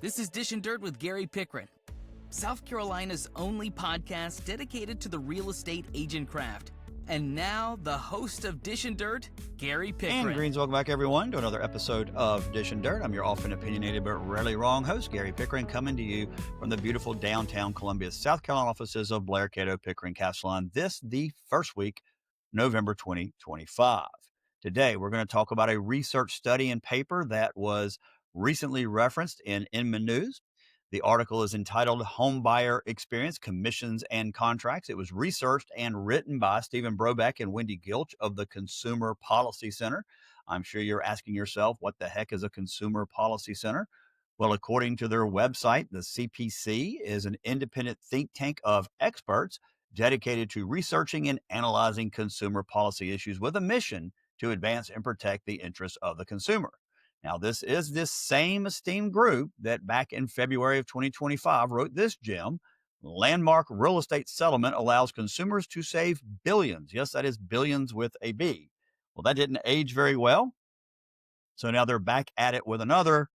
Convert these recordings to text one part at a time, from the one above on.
This is Dish and Dirt with Gary Pickren, South Carolina's only podcast dedicated to the real estate agent craft. And now, the host of Dish and Dirt, Gary Pickren. And greens, welcome back everyone to another episode of Dish and Dirt. I'm your often opinionated but rarely wrong host, Gary Pickren, coming to you from the beautiful downtown Columbia, South Carolina offices of Blair, Cato, Pickren, Castellan. This, the first week, November 2025. Today, we're going to talk about a research study and paper that was recently referenced in Inman News. The article is entitled Home Buyer Experience, Commissions and Contracts. It was researched and written by Stephen Brobeck and Wendy Gilch of the Consumer Policy Center. I'm sure you're asking yourself, what the heck is a Consumer Policy Center? Well, according to their website, the CPC is an independent think tank of experts dedicated to researching and analyzing consumer policy issues with a mission to advance and protect the interests of the consumer. Now, this is this same esteemed group that back in February of 2025 wrote this gem: landmark real estate settlement allows consumers to save billions. Yes, that is billions with a B. Well, that didn't age very well. So now they're back at it with another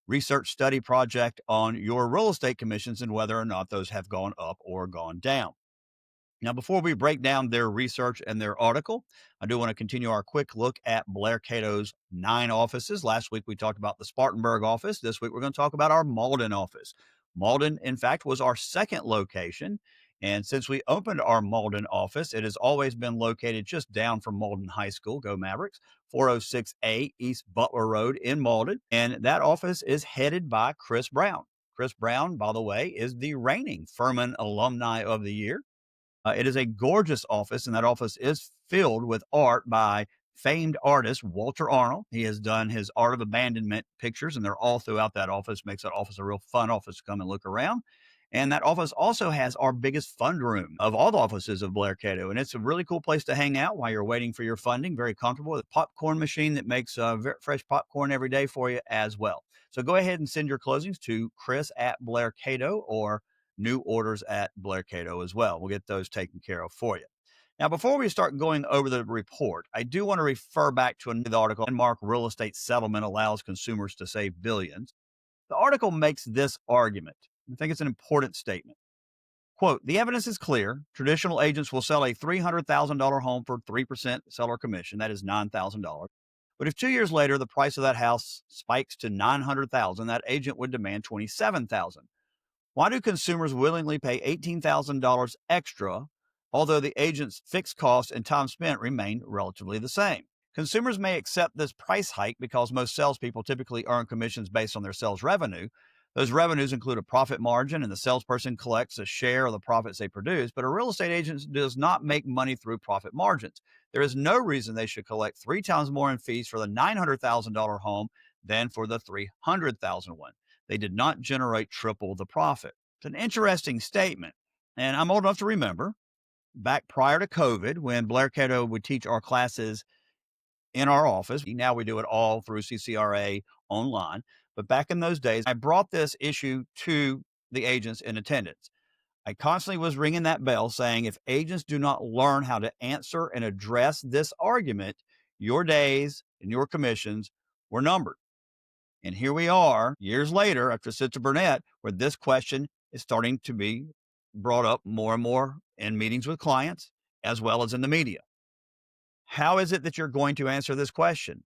research study project on your real estate commissions and whether or not those have gone up or gone down. Now, before we break down their research and their article, I do want to continue our quick look at Blair Cato's 9 offices. Last week, we talked about the Spartanburg office. This week, we're going to talk about our Malden office. Malden, in fact, was our second location. And since we opened our Malden office, it has always been located just down from Malden High School, go Mavericks, 406A East Butler Road in Malden. And that office is headed by Chris Brown. Chris Brown, by the way, is the reigning Furman Alumni of the Year. It is a gorgeous office, and that office is filled with art by famed artist Walter Arnold. He has done his Art of Abandonment pictures, and they're all throughout that office. Makes that office a real fun office to come and look around. And that office also has our biggest fund room of all the offices of Blair Cato. And it's a really cool place to hang out while you're waiting for your funding. Very comfortable with a popcorn machine that makes fresh popcorn every day for you as well. So go ahead and send your closings to Chris at Blair Cato or new orders at Blair Cato as well. We'll get those taken care of for you. Now, before we start going over the report, I do want to refer back to another article. Landmark real estate settlement allows consumers to save billions. The article makes this argument. I think it's an important statement. Quote, the evidence is clear. Traditional agents will sell a $300,000 home for 3% seller commission. That is $9,000. But if 2 years later, the price of that house spikes to $900,000, that agent would demand $27,000. Why do consumers willingly pay $18,000 extra, although the agent's fixed costs and time spent remain relatively the same? Consumers may accept this price hike because most salespeople typically earn commissions based on their sales revenue. Those revenues include a profit margin, and the salesperson collects a share of the profits they produce, but a real estate agent does not make money through profit margins. There is no reason they should collect 3 times more in fees for the $900,000 home than for the $300,000 one. They did not generate triple the profit. It's an interesting statement. And I'm old enough to remember back prior to COVID when Blair Cato would teach our classes in our office. Now we do it all through CCRA online. But back in those days, I brought this issue to the agents in attendance. I constantly was ringing that bell saying, if agents do not learn how to answer and address this argument, your days and your commissions were numbered. And here we are years later after Sitzer Burnett, where this question is starting to be brought up more and more in meetings with clients, as well as in the media. How is it that you're going to answer this question?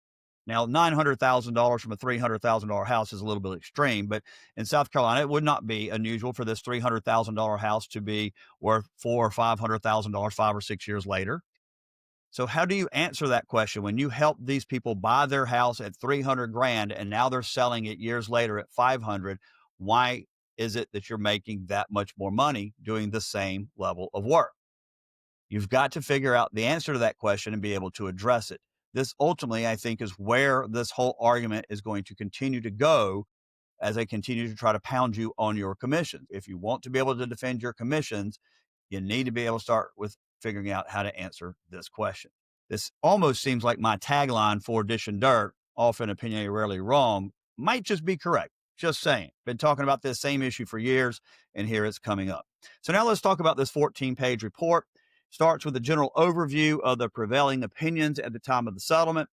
Now, $900,000 from a $300,000 house is a little bit extreme, but in South Carolina, it would not be unusual for this $300,000 house to be worth $400,000 or $500,000 5 or 6 years later. So how do you answer that question when you help these people buy their house at $300,000 and now they're selling it years later at $500,000? Why is it that you're making that much more money doing the same level of work? You've got to figure out the answer to that question and be able to address it. This ultimately, I think, is where this whole argument is going to continue to go as they continue to try to pound you on your commissions. If you want to be able to defend your commissions, you need to be able to start with figuring out how to answer this question. This almost seems like my tagline for Dish and Dirt, often opinionated, rarely wrong, might just be correct. Just saying. Been talking about this same issue for years, and here it's coming up. So now let's talk about this 14-page report. Starts with a general overview of the prevailing opinions at the time of the settlement.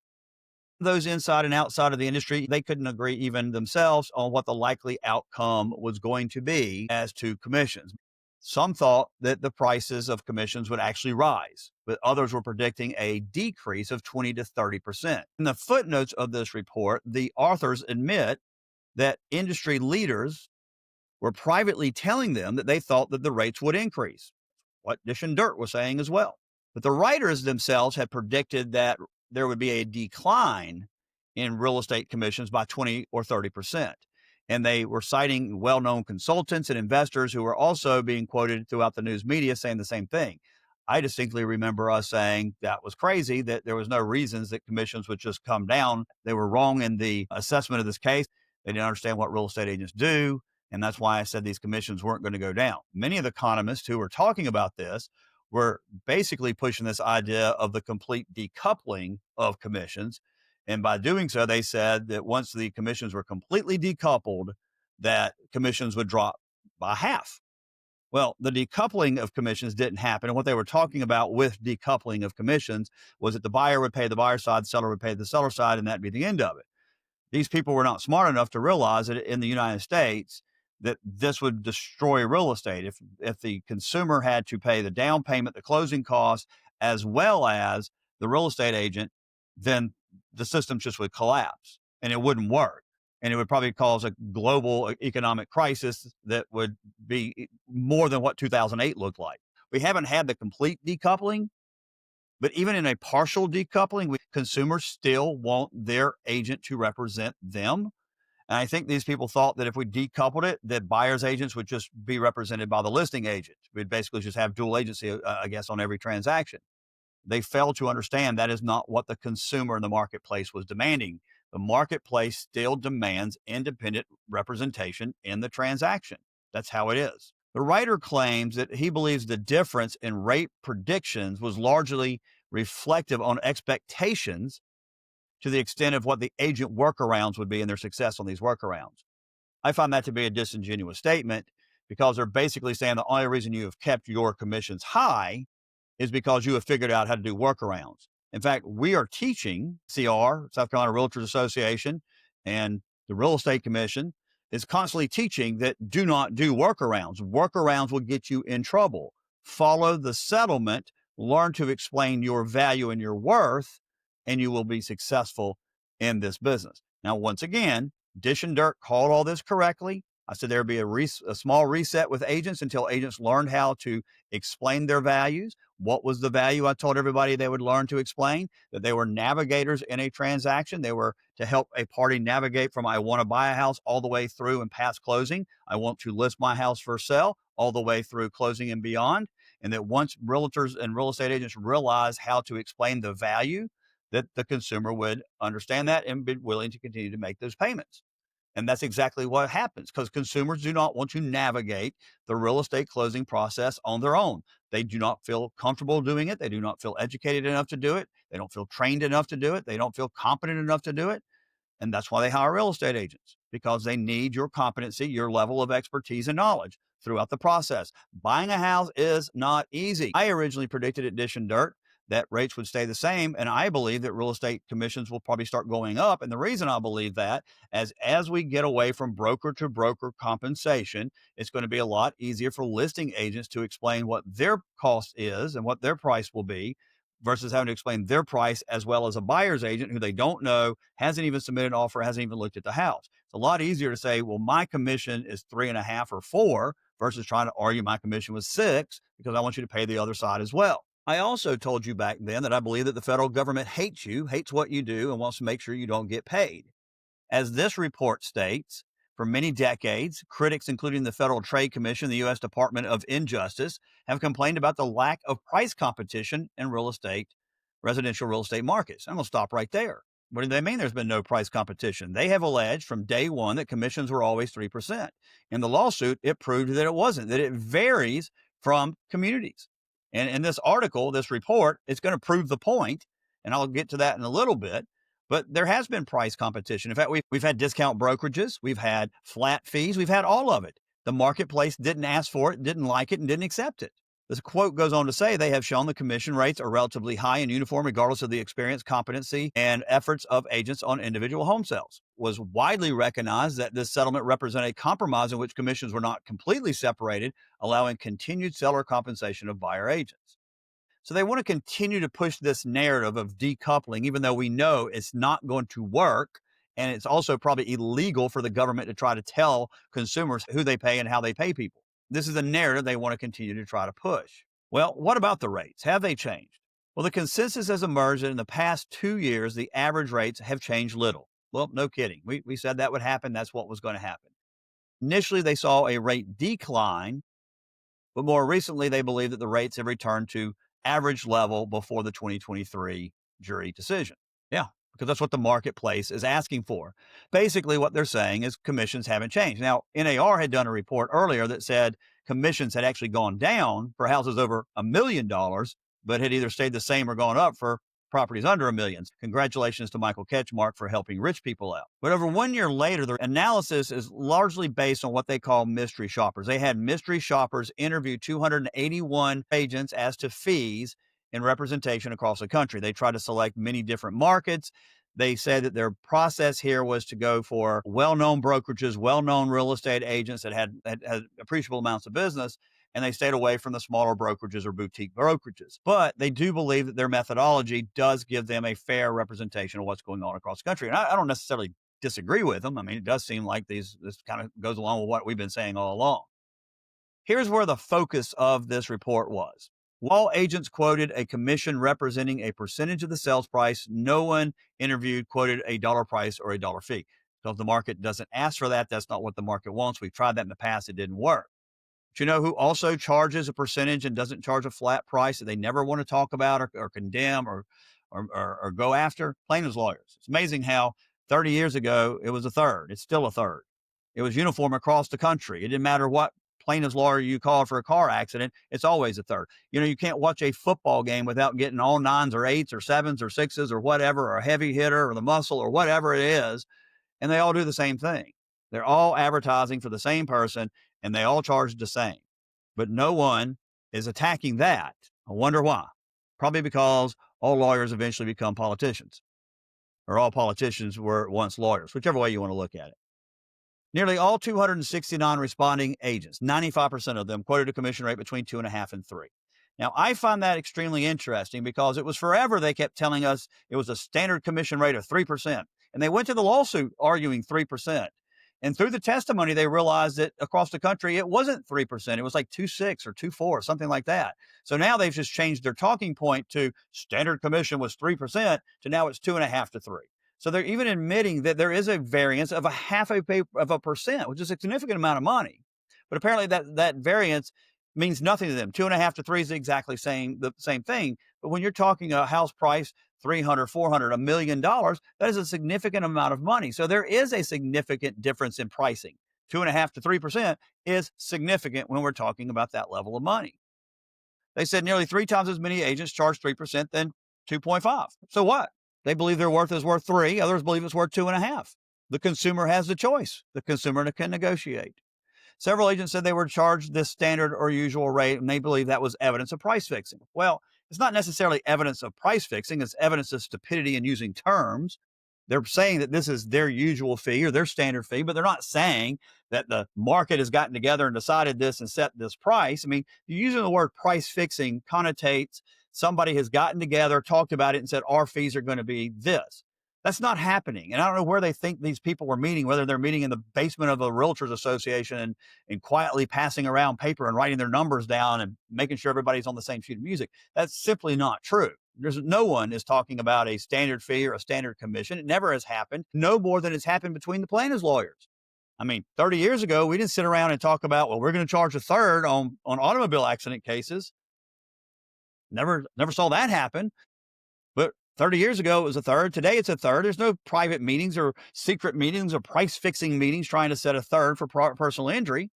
Those inside and outside of the industry, they couldn't agree even themselves on what the likely outcome was going to be as to commissions. Some thought that the prices of commissions would actually rise, but others were predicting a decrease of 20 to 30%. In the footnotes of this report, the authors admit that industry leaders were privately telling them that they thought that the rates would increase, what Dish and Dirt was saying as well. But the writers themselves had predicted that there would be a decline in real estate commissions by 20 or 30%. And they were citing well-known consultants and investors who were also being quoted throughout the news media saying the same thing. I distinctly remember us saying that was crazy, that there was no reasons that commissions would just come down. They were wrong in the assessment of this case. They didn't understand what real estate agents do. And that's why I said these commissions weren't going to go down. Many of the economists who were talking about this were basically pushing this idea of the complete decoupling of commissions. And by doing so, they said that once the commissions were completely decoupled, that commissions would drop by half. Well, the decoupling of commissions didn't happen. And what they were talking about with decoupling of commissions was that the buyer would pay the buyer side, the seller would pay the seller side, and that'd be the end of it. These people were not smart enough to realize that in the United States, that this would destroy real estate. If the consumer had to pay the down payment, the closing costs, as well as the real estate agent, then the system just would collapse and it wouldn't work. And it would probably cause a global economic crisis that would be more than what 2008 looked like. We haven't had the complete decoupling, but even in a partial decoupling, consumers still want their agent to represent them. And I think these people thought that if we decoupled it, that buyer's agents would just be represented by the listing agent. We'd basically just have dual agency, I guess, on every transaction. They failed to understand that is not what the consumer in the marketplace was demanding. The marketplace still demands independent representation in the transaction. That's how it is. The writer claims that he believes the difference in rate predictions was largely reflective on expectations to the extent of what the agent workarounds would be and their success on these workarounds. I find that to be a disingenuous statement because they're basically saying the only reason you have kept your commissions high is because you have figured out how to do workarounds. In fact, we are teaching CR, South Carolina Realtors Association, and the Real Estate Commission is constantly teaching that do not do workarounds. Workarounds will get you in trouble. Follow the settlement, learn to explain your value and your worth, and you will be successful in this business. Now, once again, Dish and Dirt called all this correctly. I said there'd be a small reset with agents until agents learned how to explain their values. What was the value? I told everybody they would learn to explain that they were navigators in a transaction. They were to help a party navigate from I want to buy a house all the way through and past closing. I want to list my house for sale all the way through closing and beyond. And that once realtors and real estate agents realize how to explain the value, that the consumer would understand that and be willing to continue to make those payments. And that's exactly what happens because consumers do not want to navigate the real estate closing process on their own. They do not feel comfortable doing it. They do not feel educated enough to do it. They don't feel trained enough to do it. They don't feel competent enough to do it. And that's why they hire real estate agents, because they need your competency, your level of expertise and knowledge throughout the process. Buying a house is not easy. I originally predicted at Dish and Dirt that rates would stay the same. And I believe that real estate commissions will probably start going up. And the reason I believe that as we get away from broker to broker compensation, it's going to be a lot easier for listing agents to explain what their cost is and what their price will be versus having to explain their price as well as a buyer's agent who they don't know, hasn't even submitted an offer, hasn't even looked at the house. It's a lot easier to say, well, my commission is 3.5 or 4 versus trying to argue my commission was 6 because I want you to pay the other side as well. I also told you back then that I believe that the federal government hates you, hates what you do, and wants to make sure you don't get paid. As this report states, for many decades, critics, including the Federal Trade Commission, the U.S. Department of Injustice, have complained about the lack of price competition in residential real estate markets. I'm going to stop right there. What do they mean there's been no price competition? They have alleged from day one that commissions were always 3%. In the lawsuit, it proved that it wasn't, that it varies from communities. And in this article, this report, it's going to prove the point, and I'll get to that in a little bit. But there has been price competition. In fact, we've had discount brokerages, we've had flat fees, we've had all of it. The marketplace didn't ask for it, didn't like it, and didn't accept it. This quote goes on to say they have shown the commission rates are relatively high and uniform regardless of the experience, competency, and efforts of agents on individual home sales. Was widely recognized that this settlement represented a compromise in which commissions were not completely separated, allowing continued seller compensation of buyer agents. So they want to continue to push this narrative of decoupling, even though we know it's not going to work. And it's also probably illegal for the government to try to tell consumers who they pay and how they pay people. This is a narrative they want to continue to try to push. Well, what about the rates? Have they changed? Well, the consensus has emerged that in the past 2 years, the average rates have changed little. Well, no kidding. We said that would happen. That's what was going to happen. Initially, they saw a rate decline, but more recently, they believe that the rates have returned to average level before the 2023 jury decision. Yeah, because that's what the marketplace is asking for. Basically, what they're saying is commissions haven't changed. Now, NAR had done a report earlier that said commissions had actually gone down for houses over $1 million, but had either stayed the same or gone up for properties under $1 million. Congratulations to Michael Ketchmark for helping rich people out. But over 1 year later, the analysis is largely based on what they call mystery shoppers. They had mystery shoppers interview 281 agents as to fees in representation across the country. They tried to select many different markets. They said that their process here was to go for well-known brokerages, well-known real estate agents that had appreciable amounts of business, and they stayed away from the smaller brokerages or boutique brokerages. But they do believe that their methodology does give them a fair representation of what's going on across the country. And I don't necessarily disagree with them. I mean, it does seem like this kind of goes along with what we've been saying all along. Here's where the focus of this report was. While agents quoted a commission representing a percentage of the sales price, no one interviewed quoted a dollar price or a dollar fee. So if the market doesn't ask for that, that's not what the market wants. We've tried that in the past. It didn't work. But you know who also charges a percentage and doesn't charge a flat price that they never want to talk about or condemn or go after? Plaintiffs' lawyers. It's amazing how 30 years ago, it was a third. It's still a third. It was uniform across the country. It didn't matter what plaintiff's lawyer you called for a car accident, it's always a third. You know, you can't watch a football game without getting all 9s or 8s or 7s or 6s or whatever, or a heavy hitter or the muscle or whatever it is. And they all do the same thing. They're all advertising for the same person and they all charge the same. But no one is attacking that. I wonder why. Probably because all lawyers eventually become politicians, or all politicians were once lawyers, whichever way you want to look at it. Nearly all 269 responding agents, 95% of them, quoted a commission rate between 2.5 and 3. Now, I find that extremely interesting because it was forever they kept telling us it was a standard commission rate of 3%. And they went to the lawsuit arguing 3%. And through the testimony, they realized that across the country, it wasn't 3%. It was like 2.6 or 2.4, something like that. So now they've just changed their talking point to standard commission was 3% to now it's 2.5 to 3. So they're even admitting that there is a variance of 0.5%, which is a significant amount of money. But apparently that variance means nothing to them. 2.5 to 3 is exactly the same thing. But when you're talking a house price, $300,000, $400,000, $1 million, that is a significant amount of money. So there is a significant difference in pricing. 2.5 to 3% is significant when we're talking about that level of money. They said nearly 3 times as many agents charge 3% than 2.5. So what? They believe their worth is worth 3. Others believe it's worth 2.5. The consumer has the choice. The consumer can negotiate. Several agents said they were charged this standard or usual rate, and they believe that was evidence of price fixing. Well, it's not necessarily evidence of price fixing. It's evidence of stupidity in using terms. They're saying that this is their usual fee or their standard fee, but they're not saying that the market has gotten together and decided this and set this price. I mean, using the word price fixing connotates somebody has gotten together, talked about it, and said, our fees are going to be this. That's not happening. And I don't know where they think these people were meeting, whether they're meeting in the basement of a realtors association and quietly passing around paper and writing their numbers down and making sure everybody's on the same sheet of music. That's simply not true. No one is talking about a standard fee or a standard commission. It never has happened, no more than it's happened between the plaintiffs' lawyers. I mean, 30 years ago, we didn't sit around and talk about, well, we're going to charge a third on automobile accident cases. Never saw that happen. But 30 years ago, it was a third. Today, it's a third. There's no private meetings or secret meetings or price-fixing meetings trying to set a third for personal injury.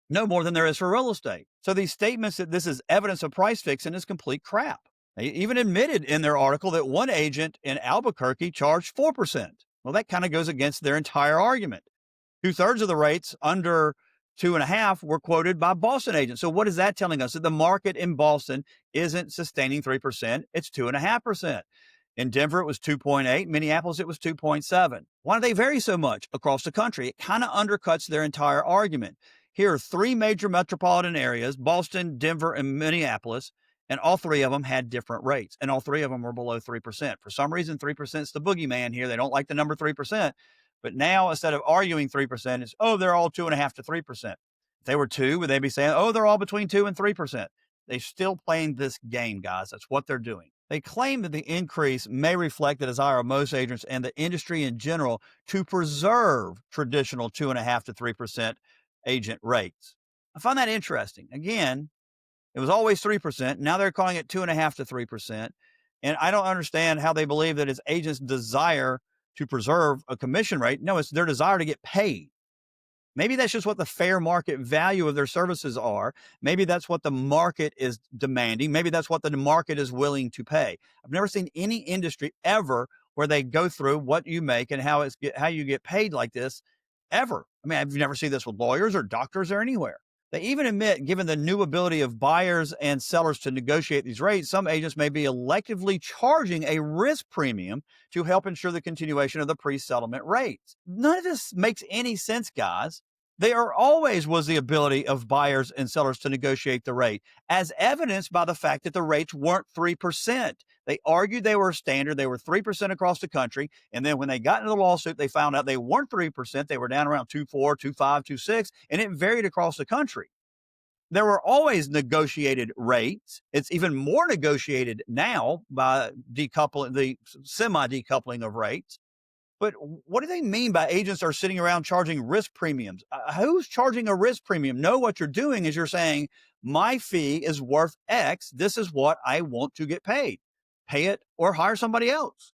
No more than there is for real estate. So these statements that this is evidence of price fixing is complete crap. They even admitted in their article that one agent in Albuquerque charged 4%. Well, that kind of goes against their entire argument. 2/3 of the rates under 2.5 were quoted by Boston agents. So what is that telling us? That the market in Boston isn't sustaining 3%. It's 2.5%. In Denver, it was 2.8. Minneapolis, it was 2.7. Why do they vary so much across the country? It kind of undercuts their entire argument. Here are three major metropolitan areas, Boston, Denver, and Minneapolis, and all three of them had different rates, and all three of them were below 3%. For some reason, 3% is the boogeyman here. They don't like the number 3%. But now, instead of arguing 3%, it's, oh, they're all 2.5 to 3%. If they were 2, would they be saying, oh, they're all between 2 and 3%? They're still playing this game, guys. That's what they're doing. They claim that the increase may reflect the desire of most agents and the industry in general to preserve traditional 2.5 to 3% agent rates. I find that interesting. Again, it was always 3%. Now they're calling it 2.5 to 3%. And I don't understand how they believe that it's agents' desire to preserve a commission rate. No, it's their desire to get paid. Maybe that's just what the fair market value of their services are. Maybe that's what the market is demanding. Maybe that's what the market is willing to pay. I've never seen any industry ever where they go through what you make and how you get paid like this ever. I mean, I've never seen this with lawyers or doctors or anywhere. They even admit, given the new ability of buyers and sellers to negotiate these rates, some agents may be electively charging a risk premium to help ensure the continuation of the pre-settlement rates. None of this makes any sense, guys. There always was the ability of buyers and sellers to negotiate the rate, as evidenced by the fact that the rates weren't 3%. They argued they were standard. They were 3% across the country. And then when they got into the lawsuit, they found out they weren't 3%. They were down around 2.4, 2.5, 2.6, and it varied across the country. There were always negotiated rates. It's even more negotiated now by decoupling, the semi-decoupling of rates. But what do they mean by agents are sitting around charging risk premiums? Who's charging a risk premium? No, what you're doing is you're saying, my fee is worth X. This is what I want to get paid. Pay it or hire somebody else.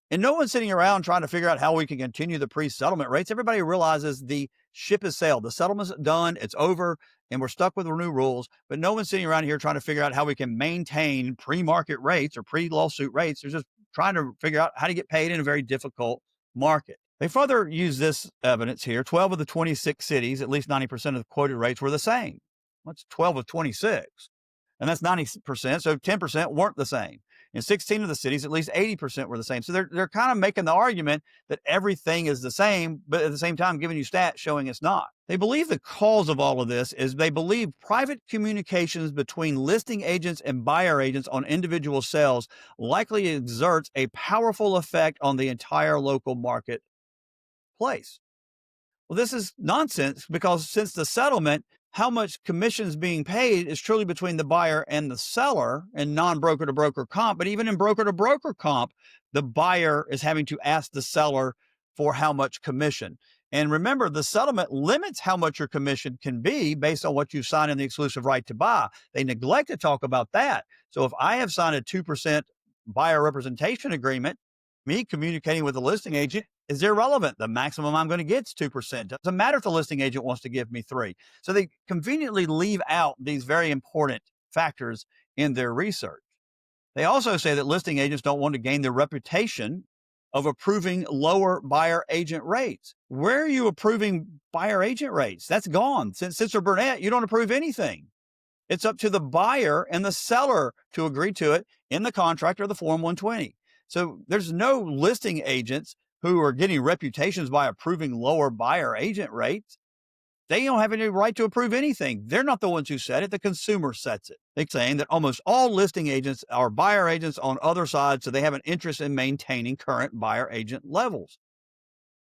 And no one's sitting around trying to figure out how we can continue the pre-settlement rates. Everybody realizes the ship has sailed. The settlement's done. It's over. And we're stuck with the new rules. But no one's sitting around here trying to figure out how we can maintain pre-market rates or pre-lawsuit rates. They're just trying to figure out how to get paid in a very difficult market. They further use this evidence here. 12 of the 26 cities, at least 90% of the quoted rates were the same. That's 12 of 26. And that's 90%. So 10% weren't the same. In 16 of the cities, at least 80% were the same. So they're kind of making the argument that everything is the same, but at the same time giving you stats showing it's not. They believe the cause of all of this is they believe private communications between listing agents and buyer agents on individual sales likely exerts a powerful effect on the entire local marketplace. Well, this is nonsense because since the settlement, how much commissions being paid is truly between the buyer and the seller and non-broker to broker comp. But even in broker to broker comp, the buyer is having to ask the seller for how much commission. And remember, the settlement limits how much your commission can be based on what you sign in the exclusive right to buy. They neglect to talk about that. So if I have signed a 2% buyer representation agreement, me communicating with the listing agent is irrelevant. The maximum I'm going to get is 2%. Doesn't matter if the listing agent wants to give me 3%. So they conveniently leave out these very important factors in their research. They also say that listing agents don't want to gain the reputation of approving lower buyer agent rates. Where are you approving buyer agent rates? That's gone. Since Sitzer Burnett, you don't approve anything. It's up to the buyer and the seller to agree to it in the contract or the Form 120. So there's no listing agents who are getting reputations by approving lower buyer agent rates. They don't have any right to approve anything. They're not the ones who set it. The consumer sets it. They're saying that almost all listing agents are buyer agents on other sides, so they have an interest in maintaining current buyer agent levels.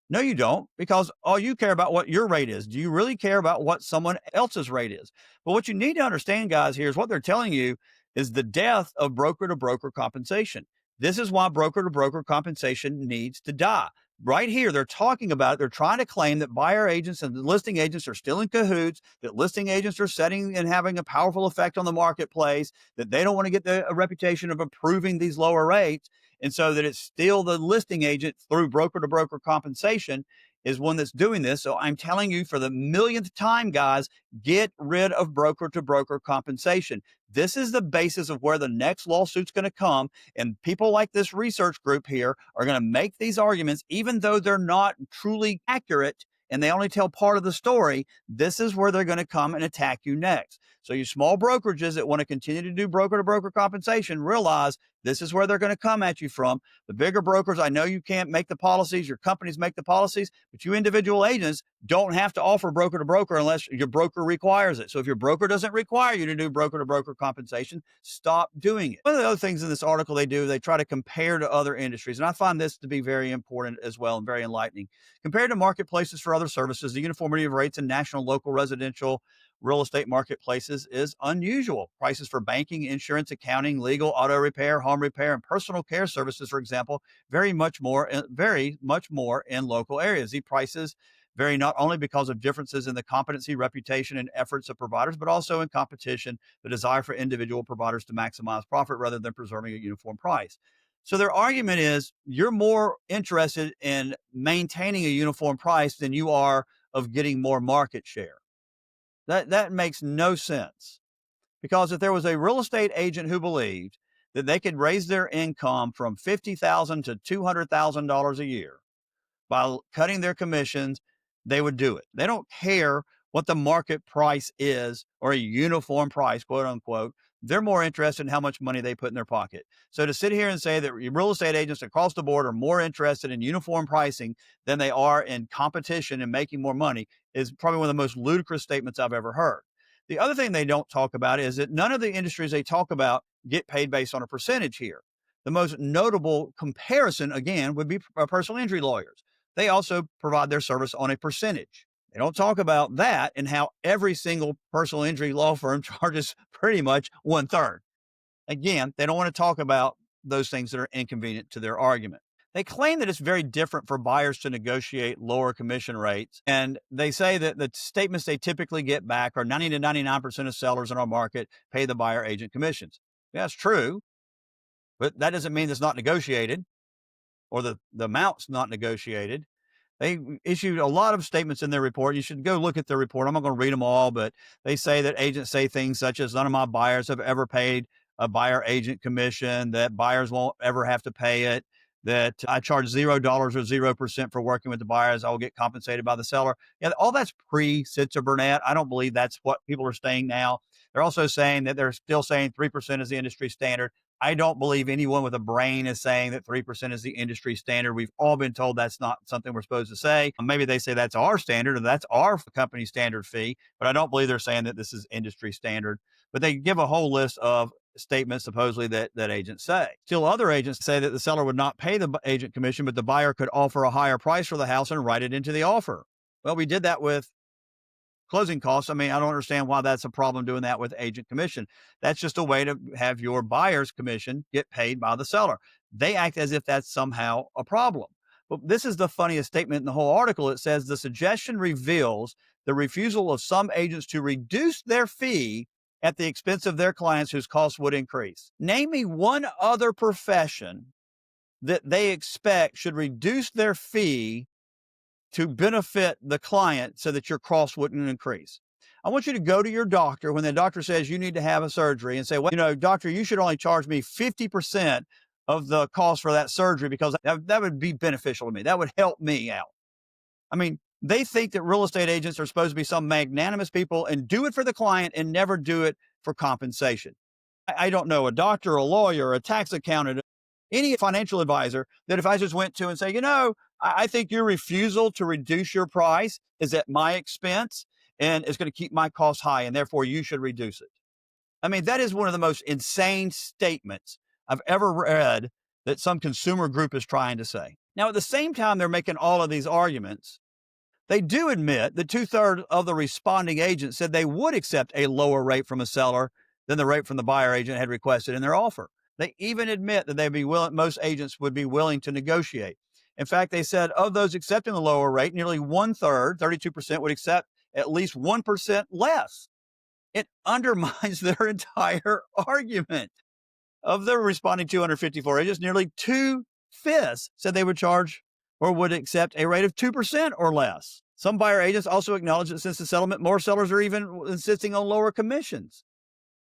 No, you don't, because all you care about what your rate is. Do you really care about what someone else's rate is? But what you need to understand, guys, here is what they're telling you is the death of broker to broker compensation. This is why broker to broker compensation needs to die. Right here, they're talking about it. They're trying to claim that buyer agents and listing agents are still in cahoots, that listing agents are setting and having a powerful effect on the marketplace, that they don't want to get a reputation of approving these lower rates. And so that it's still the listing agent through broker to broker compensation is one that's doing this. So I'm telling you for the millionth time, guys, get rid of broker to broker compensation. This is the basis of where the next lawsuit's going to come. And people like this research group here are going to make these arguments, even though they're not truly accurate and they only tell part of the story, this is where they're going to come and attack you next. So you small brokerages that want to continue to do broker to broker compensation, realize this is where they're going to come at you from. The bigger brokers, I know you can't make the policies, your companies make the policies, but you individual agents don't have to offer broker to broker unless your broker requires it. So if your broker doesn't require you to do broker to broker compensation, stop doing it. One of the other things in this article they do, they try to compare to other industries. And I find this to be very important as well and very enlightening. Compared to marketplaces for other services, the uniformity of rates in national, local, residential, real estate marketplaces is unusual. Prices for banking, insurance, accounting, legal, auto repair, home repair, and personal care services, for example, very much more in local areas. These prices vary not only because of differences in the competency, reputation, and efforts of providers, but also in competition, the desire for individual providers to maximize profit rather than preserving a uniform price. So their argument is you're more interested in maintaining a uniform price than you are of getting more market share. That makes no sense, because if there was a real estate agent who believed that they could raise their income from $50,000 to $200,000 a year by cutting their commissions, they would do it. They don't care what the market price is or a uniform price, quote unquote. They're more interested in how much money they put in their pocket. So to sit here and say that real estate agents across the board are more interested in uniform pricing than they are in competition and making more money is probably one of the most ludicrous statements I've ever heard. The other thing they don't talk about is that none of the industries they talk about get paid based on a percentage here. The most notable comparison, again, would be personal injury lawyers. They also provide their service on a percentage. They don't talk about that and how every single personal injury law firm charges pretty much 1/3. Again, they don't want to talk about those things that are inconvenient to their argument. They claim that it's very different for buyers to negotiate lower commission rates. And they say that the statements they typically get back are 90 to 99% of sellers in our market pay the buyer agent commissions. Yeah, that's true, but that doesn't mean it's not negotiated or the amount's not negotiated. They issued a lot of statements in their report. You should go look at their report. I'm not going to read them all, but they say that agents say things such as none of my buyers have ever paid a buyer agent commission, that buyers won't ever have to pay it, that I charge $0 or 0% for working with the buyers. I will get compensated by the seller. Yeah, all that's pre-Sitzer Burnett. I don't believe that's what people are saying now. They're also saying that they're still saying 3% is the industry standard. I don't believe anyone with a brain is saying that 3% is the industry standard. We've all been told that's not something we're supposed to say. Maybe they say that's our standard or that's our company standard fee, but I don't believe they're saying that this is industry standard. But they give a whole list of statements supposedly that agents say. Still other agents say that the seller would not pay the agent commission, but the buyer could offer a higher price for the house and write it into the offer. Well, we did that with closing costs. I mean, I don't understand why that's a problem doing that with agent commission. That's just a way to have your buyer's commission get paid by the seller. They act as if that's somehow a problem. But this is the funniest statement in the whole article. It says the suggestion reveals the refusal of some agents to reduce their fee at the expense of their clients whose costs would increase. Name me one other profession that they expect should reduce their fee to benefit the client so that your costs wouldn't increase. I want you to go to your doctor when the doctor says you need to have a surgery and say, well, doctor, you should only charge me 50% of the cost for that surgery because that would be beneficial to me. That would help me out. I mean, they think that real estate agents are supposed to be some magnanimous people and do it for the client and never do it for compensation. I don't know a doctor, a lawyer, a tax accountant, any financial advisor that if I just went to and say, I think your refusal to reduce your price is at my expense and it's going to keep my costs high and therefore you should reduce it. I mean, that is one of the most insane statements I've ever read that some consumer group is trying to say. Now, at the same time they're making all of these arguments, they do admit that 2/3 of the responding agents said they would accept a lower rate from a seller than the rate from the buyer agent had requested in their offer. They even admit that they'd be willing, most agents would be willing to negotiate. In fact, they said of those accepting the lower rate, nearly 1/3, 32%, would accept at least 1% less. It undermines their entire argument. Of the responding 254 agents, nearly 2/5 said they would charge or would accept a rate of 2% or less. Some buyer agents also acknowledge that since the settlement, more sellers are even insisting on lower commissions.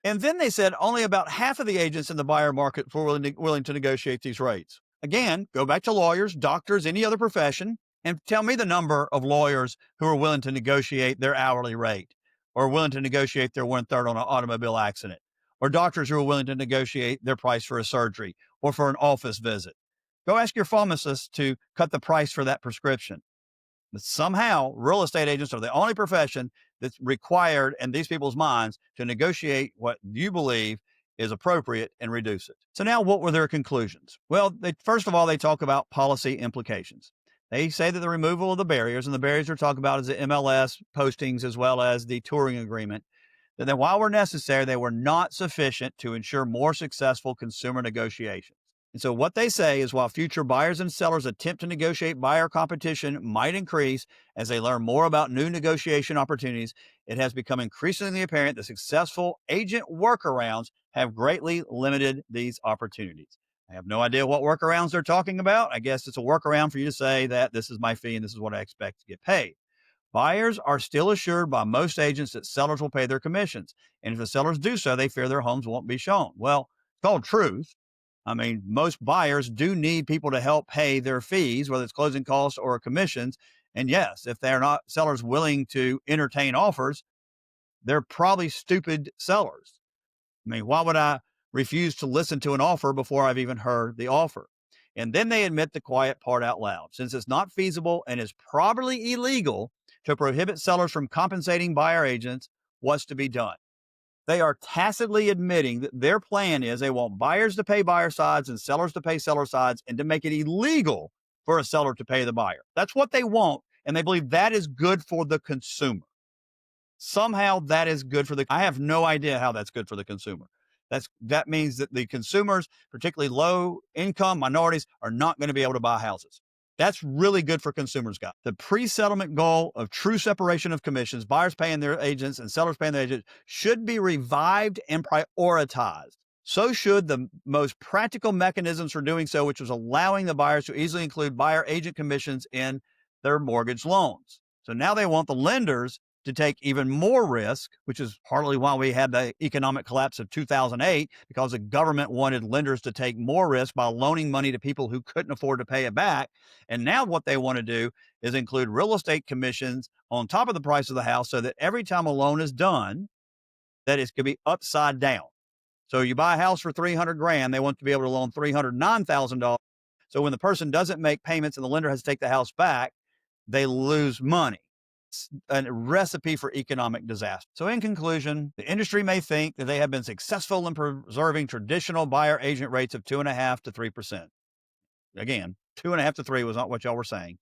And then they said only about half of the agents in the buyer market were willing to negotiate these rates. Again, go back to lawyers, doctors, any other profession. And tell me the number of lawyers who are willing to negotiate their hourly rate or willing to negotiate their 1/3 on an automobile accident, or doctors who are willing to negotiate their price for a surgery or for an office visit. Go ask your pharmacist to cut the price for that prescription. But somehow, real estate agents are the only profession that's required in these people's minds to negotiate what you believe is appropriate and reduce it. So now what were their conclusions? Well, first of all, they talk about policy implications. They say that the removal of the barriers, and the barriers they're talking about is the MLS postings as well as the touring agreement, that while were necessary, they were not sufficient to ensure more successful consumer negotiations. And so what they say is while future buyers and sellers attempt to negotiate, buyer competition might increase as they learn more about new negotiation opportunities, it has become increasingly apparent that successful agent workarounds have greatly limited these opportunities. I have no idea what workarounds they're talking about. I guess it's a workaround for you to say that this is my fee and this is what I expect to get paid. Buyers are still assured by most agents that sellers will pay their commissions. And if the sellers do so, they fear their homes won't be shown. Well, it's called truth. I mean, most buyers do need people to help pay their fees, whether it's closing costs or commissions. And yes, if they're not sellers willing to entertain offers, they're probably stupid sellers. I mean, why would I refuse to listen to an offer before I've even heard the offer? And then they admit the quiet part out loud. Since it's not feasible and is probably illegal to prohibit sellers from compensating buyer agents, what's to be done? They are tacitly admitting that their plan is they want buyers to pay buyer sides and sellers to pay seller sides and to make it illegal for a seller to pay the buyer. That's what they want. And they believe that is good for the consumer. Somehow that is good for I have no idea how that's good for the consumer. That means that the consumers, particularly low income minorities, are not going to be able to buy houses. That's really good for consumers, guys. The pre-settlement goal of true separation of commissions, buyers paying their agents and sellers paying their agents, should be revived and prioritized. So should the most practical mechanisms for doing so, which was allowing the buyers to easily include buyer agent commissions in their mortgage loans. So now they want the lenders to take even more risk, which is partly why we had the economic collapse of 2008, because the government wanted lenders to take more risk by loaning money to people who couldn't afford to pay it back. And now what they want to do is include real estate commissions on top of the price of the house so that every time a loan is done, that it could be upside down. So you buy a house for $300,000, they want to be able to loan $309,000. So when the person doesn't make payments and the lender has to take the house back, they lose money. A recipe for economic disaster. So in conclusion, the industry may think that they have been successful in preserving traditional buyer agent rates of 2.5% to 3%. Again, 2.5% to 3% was not what y'all were saying.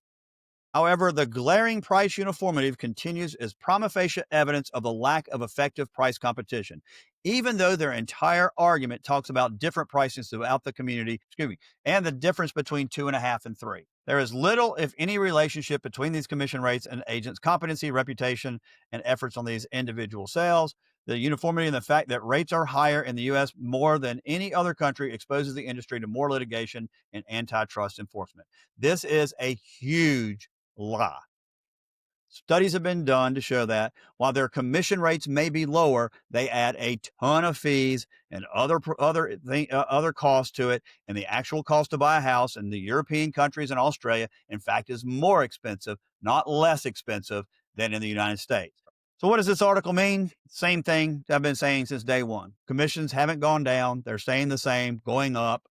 However, the glaring price uniformity continues as prima facie evidence of the lack of effective price competition, even though their entire argument talks about different pricings throughout the community, and the difference between 2.5% and 3%. There is little, if any, relationship between these commission rates and agents' competency, reputation, and efforts on these individual sales. The uniformity and the fact that rates are higher in the U.S. more than any other country exposes the industry to more litigation and antitrust enforcement. This is a huge lie. Studies have been done to show that while their commission rates may be lower, they add a ton of fees and other costs to it. And the actual cost to buy a house in the European countries and Australia, in fact, is more expensive, not less expensive than in the United States. So what does this article mean? Same thing I've been saying since day one. Commissions haven't gone down. They're staying the same, going up.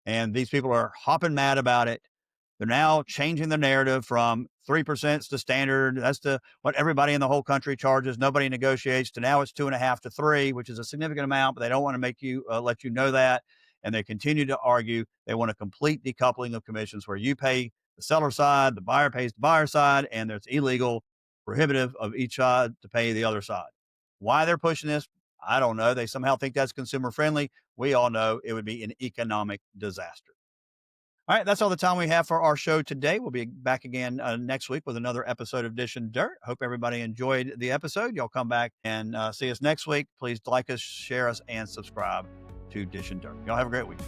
And these people are hopping mad about it. They're now changing the narrative from 3% to standard. That's what everybody in the whole country charges. Nobody negotiates, to now it's 2.5% to 3%, which is a significant amount, but they don't want to make you let you know that. And they continue to argue they want a complete decoupling of commissions where you pay the seller side, the buyer pays the buyer side, and it's illegal, prohibitive of each side to pay the other side. Why they're pushing this, I don't know. They somehow think that's consumer friendly. We all know it would be an economic disaster. All right, that's all the time we have for our show today. We'll be back again next week with another episode of Dish and Dirt. Hope everybody enjoyed the episode. Y'all come back and see us next week. Please like us, share us, and subscribe to Dish and Dirt. Y'all have a great week.